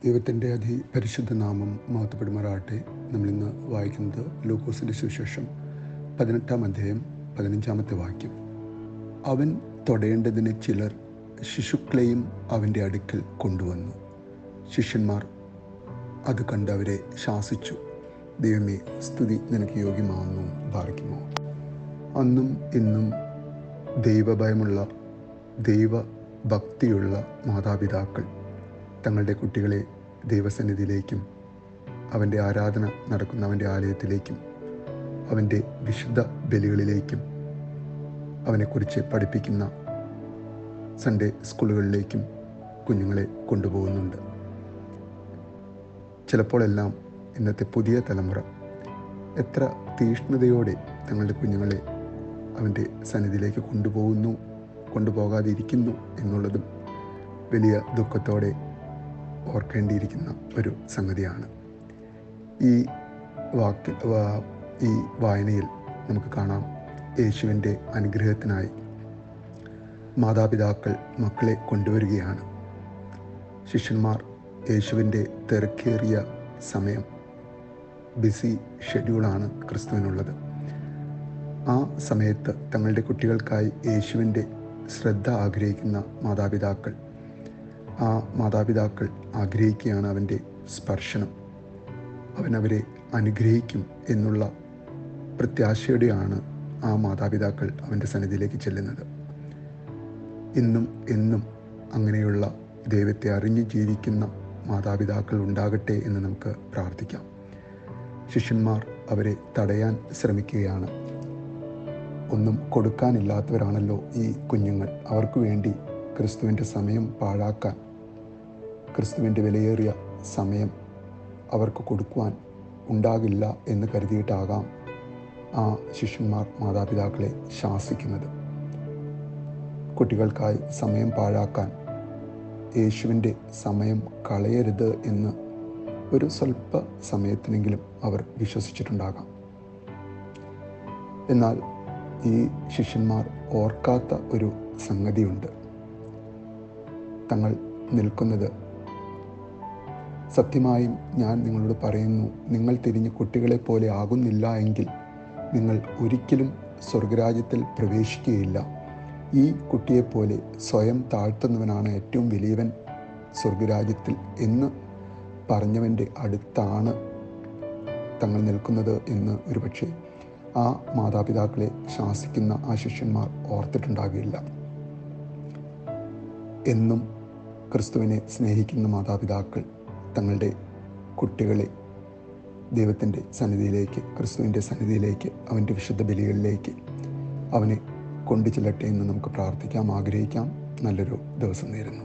ദൈവത്തിൻ്റെ പരിശുദ്ധ നാമം മഹത്വപ്പെടുമാറാകട്ടെ. നമ്മളിന്ന് വായിക്കുന്നത് ലൂക്കോസിൻ്റെ സുവിശേഷം 18-ാം അധ്യായം 15-ാമത്തെ വാക്യം. അവൻ തൊടേണ്ടതിന് ചിലർ ശിശുക്കളെയും അവൻ്റെ അടുക്കൽ കൊണ്ടുവന്നു. ശിഷ്യന്മാർ അത് കണ്ട് അവരെ ശാസിച്ചു. ദൈവമേ, സ്തുതി നിനക്ക് യോഗ്യമാവുന്നു, ഭാരിക്കുമോ. അന്നും ഇന്നും ദൈവഭയമുള്ള ദൈവഭക്തിയുള്ള മാതാപിതാക്കൾ തങ്ങളുടെ കുട്ടികളെ ദൈവസന്നിധിയിലേക്കും അവൻ്റെ ആരാധന നടക്കുന്ന അവൻ്റെ ആലയത്തിലേക്കും അവൻ്റെ വിശുദ്ധ ബലികളിലേക്കും അവനെക്കുറിച്ച് പഠിപ്പിക്കുന്ന സൺഡേ സ്കൂളുകളിലേക്കും കുഞ്ഞുങ്ങളെ കൊണ്ടുപോകുന്നുണ്ട്. ചിലപ്പോഴെല്ലാം ഇന്നത്തെ പുതിയ തലമുറ എത്ര തീഷ്ണതയോടെ തങ്ങളുടെ കുഞ്ഞുങ്ങളെ അവൻ്റെ സന്നിധിയിലേക്ക് കൊണ്ടുപോകാതിരിക്കുന്നു എന്നുള്ളതും വലിയ ദുഃഖത്തോടെ ഓർക്കേണ്ടിയിരിക്കുന്ന ഒരു സംഗതിയാണ്. ഈ വായനയിൽ നമുക്ക് കാണാം, യേശുവിൻ്റെ അനുഗ്രഹത്തിനായി മാതാപിതാക്കൾ മക്കളെ കൊണ്ടുവരികയാണ്. ശിഷ്യന്മാർ യേശുവിൻ്റെ തിരക്കേറിയ സമയം, ബിസി ഷെഡ്യൂളാണ് ക്രിസ്തുവിനുള്ളത്. ആ സമയത്ത് തങ്ങളുടെ കുട്ടികൾക്കായി യേശുവിൻ്റെ ശ്രദ്ധ ആഗ്രഹിക്കുന്ന മാതാപിതാക്കൾ ആഗ്രഹിക്കുകയാണ് അവൻ്റെ സ്പർശനം. അവനവരെ അനുഗ്രഹിക്കും എന്നുള്ള പ്രത്യാശയോടെയാണ് ആ മാതാപിതാക്കൾ അവൻ്റെ സന്നിധിയിലേക്ക് ചെല്ലുന്നത്. ഇന്നും എന്നും അങ്ങനെയുള്ള ദൈവത്തെ അറിഞ്ഞു ജീവിക്കുന്ന മാതാപിതാക്കൾ ഉണ്ടാകട്ടെ എന്ന് നമുക്ക് പ്രാർത്ഥിക്കാം. ശിഷ്യന്മാർ അവരെ തടയാൻ ശ്രമിക്കുകയാണ്. ഒന്നും കൊടുക്കാനില്ലാത്തവരാണല്ലോ ഈ കുഞ്ഞുങ്ങൾ. അവർക്ക് വേണ്ടി ക്രിസ്തുവിൻ്റെ സമയം പാഴാക്കാൻ, ക്രിസ്തുവിൻ്റെ വിലയേറിയ സമയം അവർക്ക് കൊടുക്കുവാൻ ഉണ്ടാകില്ല എന്ന് കരുതിയിട്ടാകാം ആ ശിഷ്യന്മാർ മാതാപിതാക്കളെ ശാസിക്കുന്നത്. കുട്ടികൾക്കായി സമയം പാഴാക്കാൻ, യേശുവിൻ്റെ സമയം കളയരുത് എന്ന് ഒരു സ്വല്പ സമയത്തിനെങ്കിലും അവർ വിശ്വസിച്ചിട്ടുണ്ടാകാം. എന്നാൽ ഈ ശിഷ്യന്മാർ ഓർക്കാത്ത ഒരു സംഗതിയുണ്ട്. തങ്ങൾ നിൽക്കുന്നത്, സത്യമായും ഞാൻ നിങ്ങളോട് പറയുന്നു, നിങ്ങൾ തിരിഞ്ഞ് കുട്ടികളെ പോലെ ആകുന്നില്ല എങ്കിൽ നിങ്ങൾ ഒരിക്കലും സ്വർഗരാജ്യത്തിൽ പ്രവേശിക്കുകയില്ല. ഈ കുട്ടിയെപ്പോലെ സ്വയം താഴ്ത്തുന്നവനാണ് ഏറ്റവും വലിയവൻ സ്വർഗരാജ്യത്തിൽ എന്ന് പറഞ്ഞവൻ്റെ അടുത്താണ് തങ്ങൾ നിൽക്കുന്നത് എന്ന് ഒരുപക്ഷെ ആ മാതാപിതാക്കളെ ശാസിക്കുന്ന ആ ശിഷ്യന്മാർ ഓർത്തിട്ടുണ്ടാകില്ല. എന്നും ക്രിസ്തുവിനെ സ്നേഹിക്കുന്ന മാതാപിതാക്കൾ തങ്ങളുടെ കുട്ടികളെ ദൈവത്തിൻ്റെ സന്നിധിയിലേക്ക്, ക്രിസ്തുവിൻ്റെ സന്നിധിയിലേക്ക്, അവൻ്റെ വിശുദ്ധ ബലികളിലേക്ക് അവനെ കൊണ്ടു ചെല്ലട്ടെ എന്ന് നമുക്ക് പ്രാർത്ഥിക്കാം, ആഗ്രഹിക്കാം. നല്ലൊരു ദിവസം നേരുന്നു.